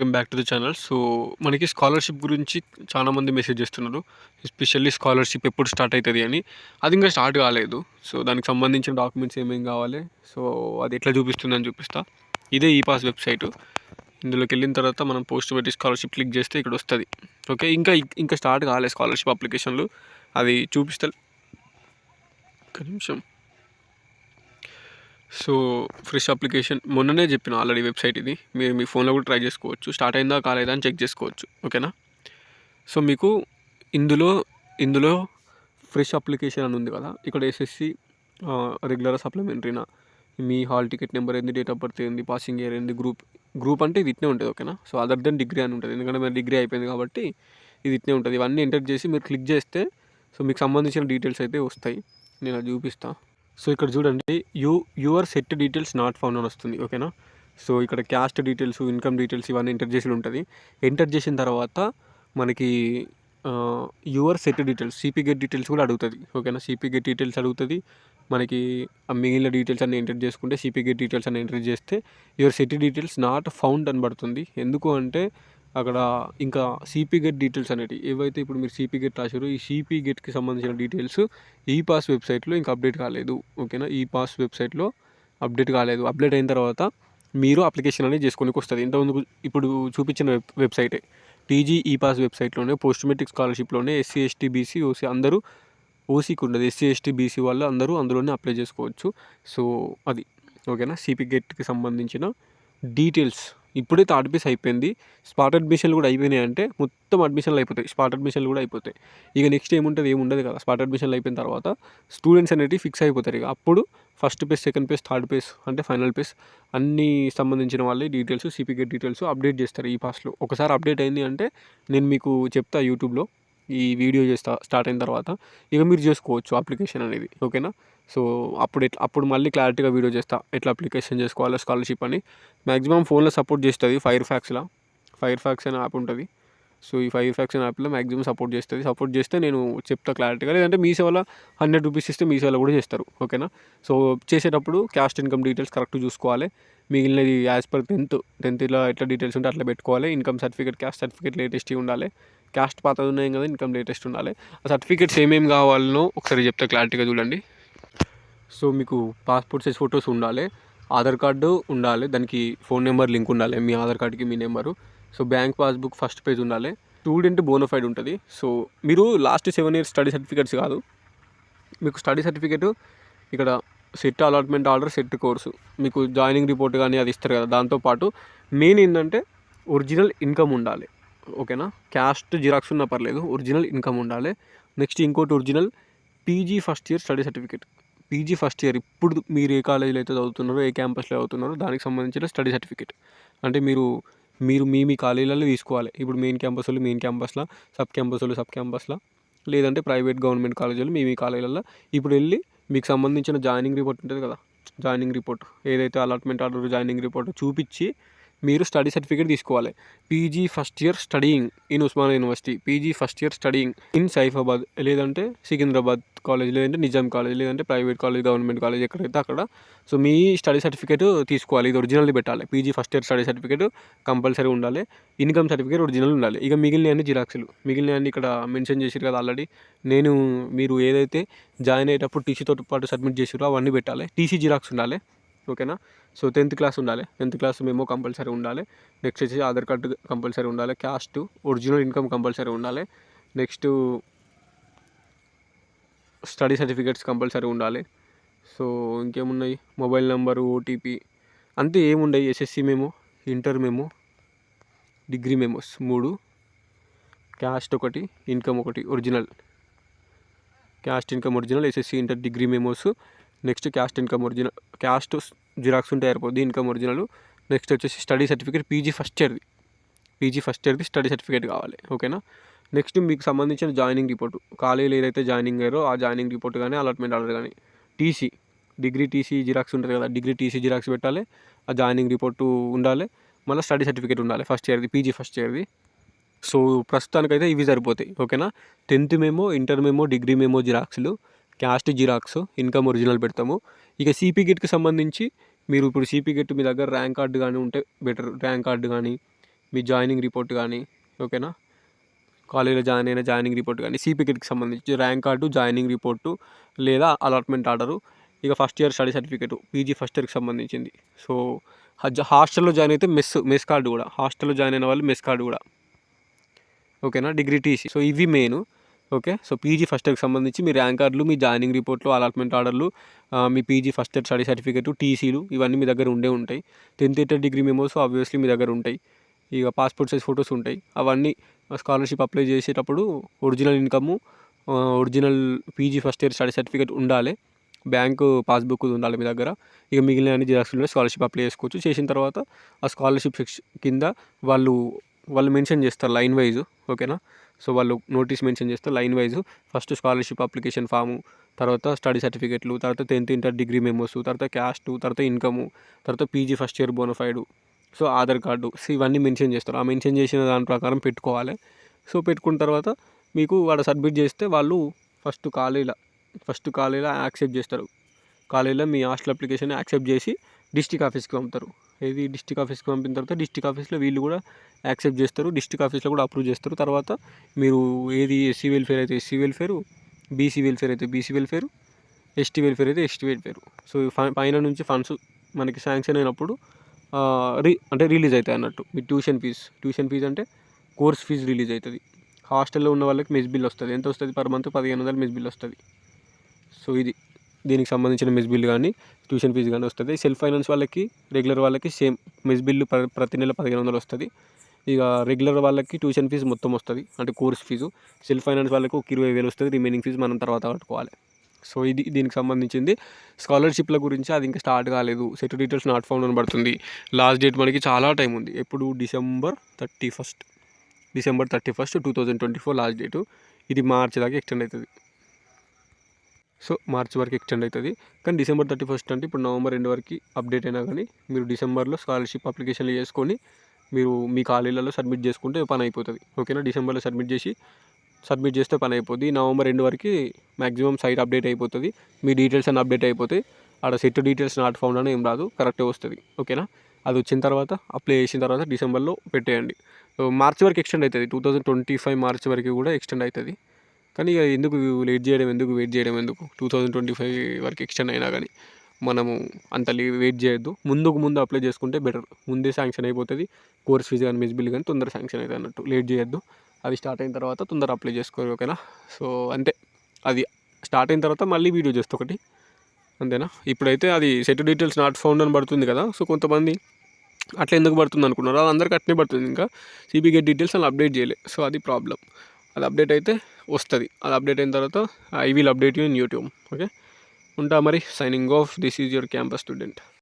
Welcome back to the channel. So, మనకి scholarship గురించి చాలామంది మెసేజ్ చేస్తున్నారు. ఎస్పెషల్లీ స్కాలర్‌షిప్ ఎప్పుడు స్టార్ట్ అయితది అని. అది ఇంకా స్టార్ట్ కాలేదు. సో, దానికి సంబంధించిన డాక్యుమెంట్స్ ఏమేం కావాలి? సో, అది ఎట్లా చూపిస్తుందని చూపిస్తా. ఇదే ఈపాస్ వెబ్‌సైటు. ఇందులోకెళ్ళిన తర్వాత మనం పోస్ట్ మెట్రిక్ స్కాలర్‌షిప్ క్లిక్ చేస్తే ఇక్కడ వస్తది. ఓకే. ఇంకా స్టార్ట్ కాలే స్కాలర్‌షిప్ అప్లికేషన్‌లు. అది చూపిస్తా. ఒక్క నిమిషం. సో, ఫ్రెష్ అప్లికేషన్ మొన్ననే చెప్పిన ఆల్రెడీ వెబ్‌సైట్ ఇది. మీరు మీ ఫోన్‌లో కూడా ట్రై చేసుకోవచ్చు. స్టార్ట్ అయిందా కాలేదా అని చెక్ చేసుకోవచ్చు. ఓకేనా? సో, మీకు ఇందులో ఇందులో ఫ్రెష్ అప్లికేషన్ అని ఉంది కదా! ఇక్కడ ఎస్ఎస్‌సి రెగ్యులరా, సప్లిమెంటరీనా, మీ హాల్ టికెట్ నెంబర్ ఏంది, డేట్ ఆఫ్ బర్త్ ఏంది, పాసింగ్ ఇయర్ ఏంది, గ్రూప్ అంటే ఇది ఇట్నే ఉంటది. ఓకేనా? సో, అదర్ దెన్ డిగ్రీ అని ఉంటది. ఎందుకంటే మరి డిగ్రీ అయిపోయింది కాబట్టి ఇది ఇట్నే ఉంటది. ఇవన్నీ ఎంటర్ చేసి మీరు క్లిక్ చేస్తే సో, మీకు సంబంధించిన డీటెయిల్స్ అయితే వస్తాయి. నేను అది చూపిస్తా. సో, ఇక్కడ చూడండి your set details not found అని వస్తుంది. ఓకేనా? సో, ఇక్కడ క్యాస్ట్ డీటెయిల్స్, ఇన్‌కమ్ డీటెయిల్స్ ఇవన్నీ ఎంటర్ చేసుడు ఉంటది. ఎంటర్ చేసిన తర్వాత మనకి your set details, CP get details కూడా అడుగుతది. ఓకేనా? సిపి గెట్ డీటెయిల్స్ అడుగుతది. మనకి మిగిలిన డీటెయిల్స్ అన్నీ ఎంటర్ చేసుకుంటే సిపి గెట్ డీటెయిల్స్ అన్నీ ఎంటర్ చేస్తే your set details not found అని పడుతుంది. ఎందుకు అంటే అక్కడ ఇంకా సిపి గెట్ డీటెయిల్స్ అనేటివి ఏవైతే ఇప్పుడు మీరు సిపి గెట్ రాసారో ఈ సిపి గెట్‌కి సంబంధించిన డీటెయిల్స్ ఈపాస్ వెబ్‌సైట్‌లో ఇంకా అప్డేట్ కాలేదు. ఓకేనా? ఈపాస్ వెబ్‌సైట్‌లో అప్డేట్ కాలేదు. అప్డేట్ అయిన తర్వాత మీరు అప్లికేషన్ అనేది చేసుకోనికి వస్తది. ఇంతకుముందు ఇప్పుడు చూపించిన వెబ్‌సైటే. టీజీ ఈపాస్ వెబ్‌సైట్‌లోనే పోస్ట్ మెట్రిక్ స్కాలర్‌షిప్‌లోనే ఎస్సీ, ఎస్టీ, బీసీ, ఓసీ అందరూ ఓసీకి ఉండదు. ఎస్సీ, ఎస్టీ, బీసీ వాళ్ళు అందరూ అందులోనే అప్లై చేసుకోవచ్చు. సో, అది. ఓకేనా? సిపి గెట్‌కి సంబంధించిన డీటెయిల్స్ ఇప్పుడే థర్డ్ ఫేజ్ అయిపోయింది. స్పాట్ అడ్మిషన్లు కూడా అయిపోయినాయంటే మొత్తం అడ్మిషన్లు అయిపోతాయి. స్పాట్ అడ్మిషన్లు కూడా అయిపోతాయి. ఇక నెక్స్ట్ ఏముంటది? ఏముండదు కదా! స్పాట్ అడ్మిషన్లు అయిపోయిన తర్వాత స్టూడెంట్స్ అనేటివి ఫిక్స్ అయిపోతారు ఇక. అప్పుడు first phase, second phase, third phase అంటే ఫైనల్ ఫేజ్ అన్నీ సంబంధించిన వాళ్ళే details, CP get details update చేస్తారు ఈ పాస్‌లో. ఒకసారి అప్డేట్ అయింది అంటే నేను మీకు చెప్తా యూట్యూబ్‌లో ఈ వీడియో చేస్తా స్టార్ట్ అయిన తర్వాత. ఇక మీరు చేసుకోవచ్చు అప్లికేషన్ అనేది. ఓకేనా? సో, అప్పుడు మళ్ళీ క్లారిటీగా వీడియో చేస్తా. ఎట్లా అప్లికేషన్ చేసుకోవాలో స్కాలర్‌షిప్ అని. మాక్సిమం ఫోన్‌లో సపోర్ట్ చేస్తది ఫైర్ ఫాక్స్ అనే యాప్ ఉంటది. సో, ఈ ఫైర్ ఫాక్స్ అనే యాప్‌లో మాక్సిమం సపోర్ట్ చేస్తది. సపోర్ట్ చేస్తే నేను చెప్తా క్లారిటీగా. లేదంటే మీ సేవలో ₹100 ఇస్తే మీ సేవలో కూడా చేస్తారు. ఓకేనా? సో, చేసేటప్పుడు క్యాస్ట్, ఇన్‌కమ్ డీటెయిల్స్ కరెక్ట్‌గా చూసుకోవాలి. మిగిలినది యాజ్ పర్ 10థ్ ఇలా ఎట్లా డీటెయిల్స్ ఉంటే అట్లా పెట్టుకోవాలి. ఇన్‌కమ్ సర్టిఫికేట్, క్యాస్ట్ సర్టిఫికేట్ లేటెస్ట్‌వి ఉండాలి. క్యాస్ట్ పాతది ఉన్నాయి కదా! ఇన్‌కమ్ లేటెస్ట్ ఉండాలి. ఆ సర్టిఫికేట్స్ ఏమేమి కావాలనో ఒకసారి చెప్తా క్లారిటీగా చూడండి. సో, మీకు పాస్‌పోర్ట్ సైజ్ ఫోటోస్ ఉండాలి. ఆధార్ కార్డు ఉండాలి. దానికి ఫోన్ నెంబర్ లింక్ ఉండాలి. మీ ఆధార్ కార్డ్‌కి మీ number. So, bank passbook first page ఉండాలి. స్టూడెంట్ బోనఫైడ్ ఉంటది. సో, మీరు లాస్ట్ 7 ఇయర్స్ స్టడీ సర్టిఫికేట్స్ కాదు. మీకు స్టడీ సర్టిఫికేటు ఇక్కడ set allotment order, set course. మీకు జాయినింగ్ రిపోర్ట్ గాని అది ఇస్తారు కదా! దాంతో పాటు మెయిన్ ఏందంటే ఒరిజినల్ ఇన్‌కమ్ ఉండాలి. ఓకేనా? క్యాస్ట్ జిరాక్స్ ఉన్నా పర్లేదు. ఒరిజినల్ ఇన్‌కమ్ ఉండాలి. నెక్స్ట్ ఇంకోటి original PG first year study certificate. PG first year ఇప్పుడు మీరు ఏ కాలేజీలో అయితే చదువుతున్నారో, ఏ క్యాంపస్‌లో చదువుతున్నారో దానికి సంబంధించిన స్టడీ సర్టిఫికేట్. అంటే మీరు మీ కాలేజీలలో తీసుకోవాలి. ఇప్పుడు మెయిన్ క్యాంపస్ వాళ్ళు మెయిన్ క్యాంపస్‌ల, సబ్ క్యాంపస్ వాళ్ళు సబ్ క్యాంపస్‌ల, లేదంటే ప్రైవేట్ గవర్నమెంట్ కాలేజీలు మీ కాలేజీలలో ఇప్పుడు వెళ్ళి మీకు సంబంధించిన జాయినింగ్ రిపోర్ట్ ఉంటుంది కదా! జాయినింగ్ రిపోర్ట్ ఏదైతే అలాట్‌మెంట్ ఆర్డర్, జాయినింగ్ రిపోర్ట్ చూపించి మీరు స్టడీ సర్టిఫికేట్ తీసుకోవాలి. PG first year studying in Osmania university, PG first year studying in Saifabad, లేదంటే సికింద్రాబాద్ కాలేజ్, లేదంటే నిజాం కాలేజ్, లేదంటే ప్రైవేట్ కాలేజ్, గవర్నమెంట్ కాలేజ్ ఎక్కడైతే అక్కడ. సో, మీ స్టడీ సర్టిఫికేట్ తీసుకోవాలి. ఇది ఒరిజినల్‌ది పెట్టాలి. PG first year study certificate compulsory ఉండాలి. ఇన్‌కమ్ సర్టిఫికేట్ ఒరిజినల్ ఉండాలి. ఇక మిగిలినవన్నీ జిరాక్స్‌లు. మిగిలినవన్నీ ఇక్కడ మెన్షన్ చేసిర్రు కదా ఆల్రెడీ. మీరు ఏదైతే జాయిన్ అయ్యేటప్పుడు టీసీతో పాటు సబ్మిట్ చేసిర్రో అవన్నీ పెట్టాలి. టీసీ జిరాక్స్ ఉండాలి. ఓకేనా? సో, 10th క్లాస్ ఉండాలి. 10th క్లాస్ మెమో కంపల్సరీ ఉండాలి. నెక్స్ట్ వచ్చేసి ఆధార్ కార్డు కంపల్సరీ ఉండాలి. క్యాస్ట్, ఒరిజినల్ ఇన్‌కమ్ కంపల్సరీ ఉండాలి. నెక్స్ట్ స్టడీ సర్టిఫికేట్స్ కంపల్సరీ ఉండాలి. సో, ఇంకేమున్నాయి? మొబైల్ నంబరు, ఓటీపీ అంతే ఏముండయి. SSC memo, inter memo, degree memos 3, caste ఒకటి, ఇన్‌కమ్ ఒకటి original. Caste, income original, SSC, inter, degree memos. Next caste, income original. Caste xerox ఉంటే సరిపోద్ది. Income original. Next వచ్చేసి study certificate PG first ఇయర్‌ది study certificate కావాలి. ఓకేనా? Next మీకు సంబంధించిన జాయినింగ్ రిపోర్టు. కాలేజీలో ఏదైతే జాయినింగ్ అయ్యారో ఆ జాయినింగ్ రిపోర్ట్ కానీ, అలాట్‌మెంట్ ఆర్డర్ కానీ, టీసీ, డిగ్రీ టీసీ జిరాక్స్ ఉంటుంది కదా! డిగ్రీ టీసీ జిరాక్స్ పెట్టాలి. ఆ జాయినింగ్ రిపోర్టు ఉండాలి. మళ్ళీ స్టడీ సర్టిఫికేట్ ఉండాలి ఫస్ట్ ఇయర్‌ది, పీజీ ఫస్ట్ ఇయర్‌ది. సో, ప్రస్తుతానికైతే ఇవి సరిపోతాయి. ఓకేనా? 10th memo, inter memo, degree memo జిరాక్స్‌లు, క్యాస్ట్ జిరాక్స్, ఇన్‌కమ్ ఒరిజినల్ పెడతాము. ఇక సిపి గెట్‌కి సంబంధించి మీరు ఇప్పుడు సిపి గెట్ మీ దగ్గర ర్యాంక్ కార్డ్ గాని ఉంటే బెటర్. ర్యాంక్ కార్డ్ గాని, మీ జాయినింగ్ రిపోర్ట్ కానీ, ఓకేనా, కాలేజీలో జాయిన్ అయిన జాయినింగ్ రిపోర్ట్ కానీ, సిపికెట్కి సంబంధించి ర్యాంక్ కార్డు, జాయినింగ్ రిపోర్టు లేదా అలాట్మెంట్ ఆర్డరు, ఇక first year study certificate, PG first ఇయర్కి సంబంధించింది. సో హాస్టల్లో జాయిన్ అయితే మెస్ కార్డు కూడా, హాస్టల్లో జాయిన్ అయిన వాళ్ళు మెస్ కార్డు కూడా, ఓకేనా, డిగ్రీ టీసీ. సో ఇవి main. Okay. So PG first ఇయర్కి సంబంధించి మీ ర్యాంక్ కార్డులు, మీ జాయినింగ్ రిపోర్ట్లు, అలాట్మెంట్ ఆర్డర్లు, మీ PG first year study certificate, టీసీలు ఇవన్నీ మీ దగ్గర ఉంటాయి. 10th inter degree memos obviously మీ దగ్గర ఉంటాయి. ఇక పాస్పోర్ట్ సైజ్ ఫొటోస్ ఉంటాయి. అవన్నీ స్కాలర్షిప్ అప్లై చేసేటప్పుడు original income, original PG first year study certificate ఉండాలి, బ్యాంకు పాస్బుక్ ఉండాలి మీ దగ్గర. ఇక మిగిలిన అన్ని జిరాక్స్లో స్కాలర్షిప్ అప్లై చేసుకోవచ్చు. చేసిన తర్వాత ఆ స్కాలర్షిప్ కింద వాళ్ళు మెన్షన్ చేస్తారు లైన్ వైజ్, ఓకేనా. సో వాళ్ళు నోటీస్ మెన్షన్ చేస్తారు line wise. First scholarship application form, తర్వాత స్టడీ సర్టిఫికేట్లు, తర్వాత 10th ఇంటర్ డిగ్రీ మెమోస్, తర్వాత క్యాస్ట్, తర్వాత ఇన్కము, తర్వాత PG first year bonafide, so Aadhaar card, so ఇవన్నీ మెన్షన్ చేస్తారు. ఆ మెన్షన్ చేసిన దాని ప్రకారం పెట్టుకోవాలి. సో పెట్టుకున్న తర్వాత మీకు వాడు సబ్మిట్ చేస్తే వాళ్ళు ఫస్ట్ కాలేజీలో యాక్సెప్ట్ చేస్తారు. కాలేజీలో మీ హాస్టల్ అప్లికేషన్ యాక్సెప్ట్ చేసి డిస్ట్రిక్ట్ ఆఫీస్కి పంపుతారు. ఏది డిస్ట్రిక్ట్ ఆఫీస్కి పంపిన తర్వాత డిస్ట్రిక్ట్ ఆఫీస్లో వీళ్ళు కూడా యాక్సెప్ట్ చేస్తారు, డిస్ట్రిక్ట్ ఆఫీస్లో కూడా అప్రూవ్ చేస్తారు. తర్వాత మీరు ఏది ఎస్సీ వెల్ఫేర్ అయితే ఎస్సీ వెల్ఫేరు, బీసీ వెల్ఫేర్ అయితే బీసీ వెల్ఫేరు, ఎస్టీ వెల్ఫేర్ అయితే ఎస్టీ వెల్ఫేరు. సో పైన నుంచి ఫండ్స్ మనకి శాంక్షన్ అయినప్పుడు రిలీజ్ అవుతాయి అన్నట్టు. మీ ట్యూషన్ ఫీజు అంటే కోర్స్ ఫీజు రిలీజ్ అవుతుంది. హాస్టల్లో ఉన్న వాళ్ళకి మెస్ బిల్ వస్తుంది. ఎంత వస్తుంది పర్ మంత్? 1500 మెస్ బిల్ వస్తుంది. సో దీనికి సంబంధించిన మెస్ బిల్ కానీ ట్యూషన్ ఫీజు కానీ వస్తుంది. సెల్ఫ్ ఫైనాన్స్ వాళ్ళకి, రెగ్యులర్ వాళ్ళకి సేమ్ మెస్ బిల్లు ప్రతి నెల 1500 వస్తుంది. ఇక రెగ్యులర్ వాళ్ళకి ట్యూషన్ ఫీజు మొత్తం వస్తుంది, అంటే కోర్స్ ఫీజు. సెల్ఫ్ ఫైనాన్స్ వాళ్ళకి ఒక 20,000 వస్తుంది. రిమైనింగ్ ఫీజు మనం తర్వాత కట్టుకోవాలి. సో దీనికి సంబంధించింది. స్కాలర్షిప్ల గురించి అది ఇంకా స్టార్ట్ కాలేదు. సెట్ డీటెయిల్స్ నాట్ ఫౌండ్ అని పడుతుంది. లాస్ట్ డేట్ మనకి చాలా టైం ఉంది. ఎప్పుడు? December 31, 2024 last date. ఇది మార్చి దాకా ఎక్స్టెండ్ అవుతుంది. సో మార్చి వరకు ఎక్స్టెండ్ అవుతుంది. కానీ December 31 అంటే ఇప్పుడు November end వరకు అప్డేట్ అయినా కానీ మీరు డిసెంబర్లో స్కాలర్షిప్ అప్లికేషన్లు చేసుకొని మీరు మీ కాలేజీలలో సబ్మిట్ చేసుకుంటే పని అయిపోతుంది. ఓకేనా. డిసెంబర్లో సబ్మిట్ చేస్తే పని అయిపోద్ది. November end వరకు మ్యాక్సిమం సైట్ అప్డేట్ అయిపోతుంది. మీ డీటెయిల్స్ అన్నీ అప్డేట్ అయిపోతాయి. ఆడ సెట్ డీటెయిల్స్ నాట్ ఫౌండ్ అని ఏం రాదు, కరెక్టే వస్తుంది. ఓకేనా. అది వచ్చిన తర్వాత అప్లై చేసిన తర్వాత డిసెంబర్లో పెట్టేయండి. మార్చి వరకు ఎక్స్టెండ్ అవుతుంది. 2025 మార్చి వరకు కూడా ఎక్స్టెండ్ అవుతుంది. కానీ ఇక ఎందుకు వెయిట్ చేయడం ఎందుకు 2025 వరకు ఎక్స్టెండ్ అయినా కానీ మనము అంత వెయిట్ చేయొద్దు. ముందు అప్లై చేసుకుంటే బెటర్. ముందే శాంక్షన్ అయిపోతుంది. కోర్స్ ఫీజు కానీ మెస్ బిల్ కానీ తొందర శాంక్షన్ అవుతుంది అన్నట్టు. లేట్ చేయొద్దు. అది స్టార్ట్ అయిన తర్వాత తొందర అప్లై చేసుకోరు. ఓకేనా. సో అంతే. అది స్టార్ట్ అయిన తర్వాత మళ్ళీ వీడియో చేస్తే ఒకటి, అంతేనా. ఇప్పుడైతే అది సెట్ డీటెయిల్స్ నాట్ ఫౌండ్ అని పడుతుంది కదా. సో కొంతమంది అట్లా ఎందుకు పడుతుంది అనుకున్నారు, అది అందరికీ అట్నే పడుతుంది. ఇంకా సిపికెట్ డీటెయిల్స్ అలా అప్డేట్ చేయలే. సో అది ప్రాబ్లం. అది అప్డేట్ అయితే వస్తుంది. అది అప్డేట్ అయిన తర్వాత I will update you in YouTube. Okay. ఉంటా మరి. Signing off. This is your campus student.